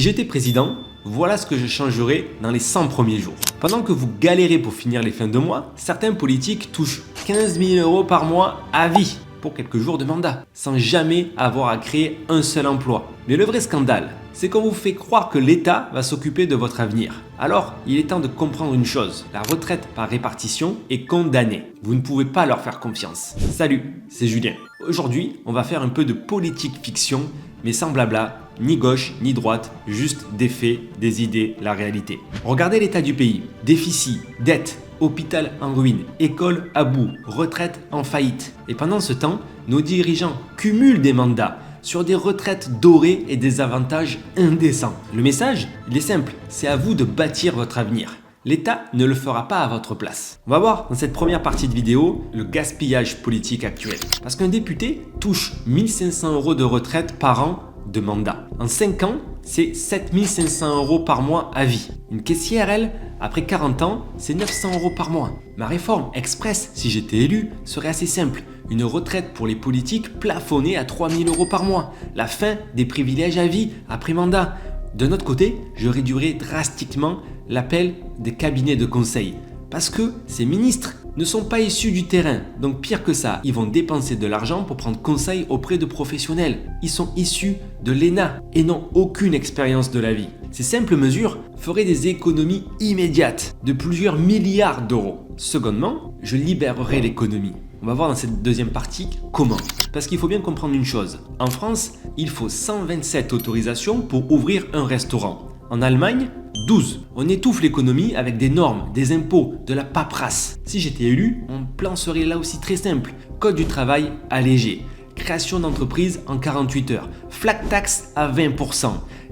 Si j'étais président, voilà ce que je changerais dans les 100 premiers jours. Pendant que vous galérez pour finir les fins de mois, certains politiques touchent 15 000 € par mois à vie pour quelques jours de mandat, sans jamais avoir à créer un seul emploi. Mais le vrai scandale, c'est qu'on vous fait croire que l'État va s'occuper de votre avenir. Alors, il est temps de comprendre une chose, la retraite par répartition est condamnée. Vous ne pouvez pas leur faire confiance. Salut, c'est Julien. Aujourd'hui, on va faire un peu de politique fiction, mais sans blabla, ni gauche, ni droite, juste des faits, des idées, la réalité. Regardez l'état du pays, déficit, dette, hôpital en ruine, école à bout, retraite en faillite. Et pendant ce temps, nos dirigeants cumulent des mandats sur des retraites dorées et des avantages indécents. Le message, il est simple, c'est à vous de bâtir votre avenir. L'État ne le fera pas à votre place. On va voir dans cette première partie de vidéo le gaspillage politique actuel. Parce qu'un député touche 1500 € de retraite par an de mandat. En 5 ans, c'est 7500 € par mois à vie. Une caissière, elle, après 40 ans, c'est 900 € par mois. Ma réforme express, si j'étais élu, serait assez simple. Une retraite pour les politiques plafonnée à 3000 € par mois. La fin des privilèges à vie après mandat. D'un autre côté, je réduirais drastiquement l'appel des cabinets de conseil. Parce que ces ministres ne sont pas issus du terrain. Donc pire que ça, ils vont dépenser de l'argent pour prendre conseil auprès de professionnels. Ils sont issus de l'ENA et n'ont aucune expérience de la vie. Ces simples mesures feraient des économies immédiates de plusieurs milliards d'euros. Secondement, je libérerai l'économie. On va voir dans cette deuxième partie comment. Parce qu'il faut bien comprendre une chose. En France, il faut 127 autorisations pour ouvrir un restaurant. En Allemagne, 12. On étouffe l'économie avec des normes, des impôts, de la paperasse. Si j'étais élu, mon plan serait là aussi très simple. Code du travail allégé. Création d'entreprise en 48 heures. Flat tax à 20%.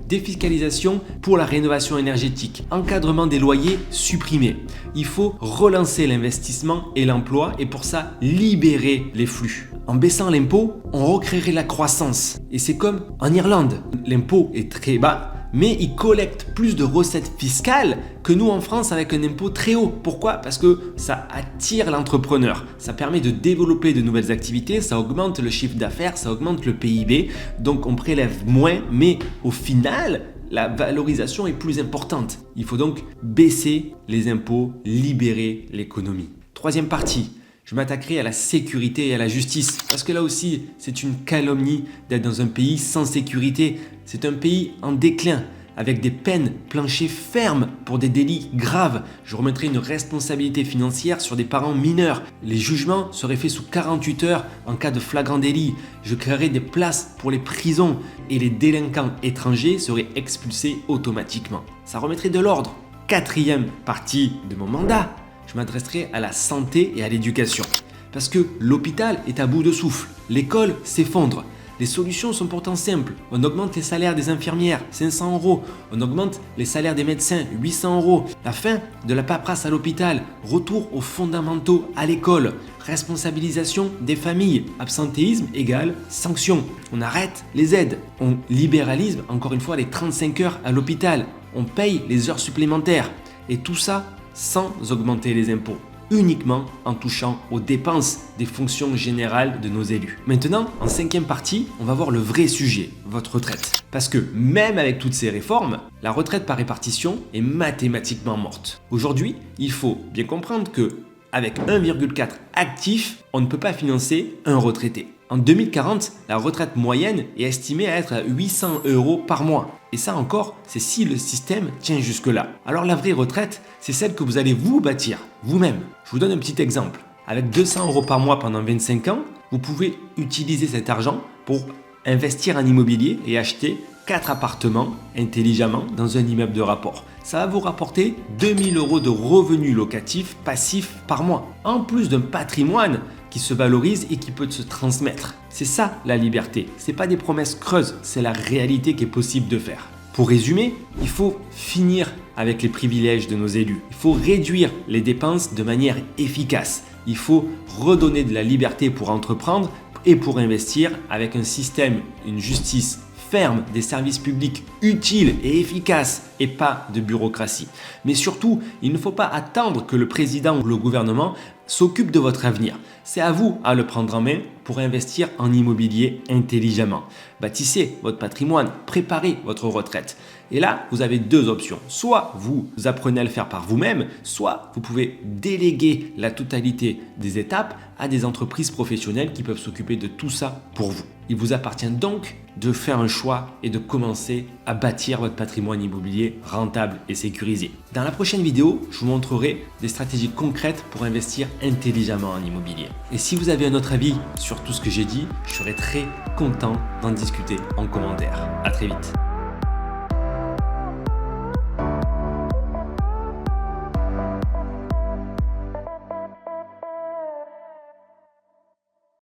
Défiscalisation pour la rénovation énergétique. Encadrement des loyers supprimé. Il faut relancer l'investissement et l'emploi et pour ça, libérer les flux. En baissant l'impôt, on recréerait la croissance. Et c'est comme en Irlande. L'impôt est très bas, mais ils collectent plus de recettes fiscales que nous en France avec un impôt très haut. Pourquoi? Parce que ça attire l'entrepreneur, ça permet de développer de nouvelles activités, ça augmente le chiffre d'affaires, ça augmente le PIB, donc on prélève moins, mais au final, la valorisation est plus importante. Il faut donc baisser les impôts, libérer l'économie. Troisième partie. Je m'attaquerai à la sécurité et à la justice. Parce que là aussi, c'est une calomnie d'être dans un pays sans sécurité. C'est un pays en déclin, avec des peines planchers fermes pour des délits graves. Je remettrai une responsabilité financière sur des parents mineurs. Les jugements seraient faits sous 48 heures en cas de flagrant délit. Je créerai des places pour les prisons et les délinquants étrangers seraient expulsés automatiquement. Ça remettrait de l'ordre. Quatrième partie de mon mandat. Je m'adresserai à la santé et à l'éducation. Parce que l'hôpital est à bout de souffle, l'école s'effondre. Les solutions sont pourtant simples. On augmente les salaires des infirmières, 500 €. On augmente les salaires des médecins, 800 €. La fin de la paperasse à l'hôpital, retour aux fondamentaux à l'école, responsabilisation des familles, absentéisme égale sanction. On arrête les aides. On libéralise encore une fois les 35 heures à l'hôpital. On paye les heures supplémentaires. Et tout ça sans augmenter les impôts, uniquement en touchant aux dépenses des fonctions générales de nos élus. Maintenant, en cinquième partie, on va voir le vrai sujet, votre retraite. Parce que même avec toutes ces réformes, la retraite par répartition est mathématiquement morte. Aujourd'hui, il faut bien comprendre que avec 1,4 actifs, on ne peut pas financer un retraité. En 2040, la retraite moyenne est estimée à être à 800 € par mois. Et ça encore, c'est si le système tient jusque-là. Alors la vraie retraite, c'est celle que vous allez vous bâtir, vous-même. Je vous donne un petit exemple. Avec 200 € par mois pendant 25 ans, vous pouvez utiliser cet argent pour investir en immobilier et acheter 4 appartements intelligemment dans un immeuble de rapport. Ça va vous rapporter 2000 € de revenus locatifs passifs par mois, en plus d'un patrimoine qui se valorise et qui peut se transmettre. C'est ça la liberté, c'est pas des promesses creuses, c'est la réalité qui est possible de faire. Pour résumer, il faut finir avec les privilèges de nos élus. Il faut réduire les dépenses de manière efficace. Il faut redonner de la liberté pour entreprendre et pour investir avec un système, une justice ferme, des services publics utiles et efficaces et pas de bureaucratie. Mais surtout, il ne faut pas attendre que le président ou le gouvernement s'occupe de votre avenir. C'est à vous à le prendre en main pour investir en immobilier intelligemment. Bâtissez votre patrimoine, préparez votre retraite. Et là, vous avez deux options. Soit vous apprenez à le faire par vous-même, soit vous pouvez déléguer la totalité des étapes à des entreprises professionnelles qui peuvent s'occuper de tout ça pour vous. Il vous appartient donc de faire un choix et de commencer à bâtir votre patrimoine immobilier rentable et sécurisé. Dans la prochaine vidéo, je vous montrerai des stratégies concrètes pour investir intelligemment en immobilier. Et si vous avez un autre avis sur tout ce que j'ai dit, je serai très content d'en discuter en commentaire. À très vite.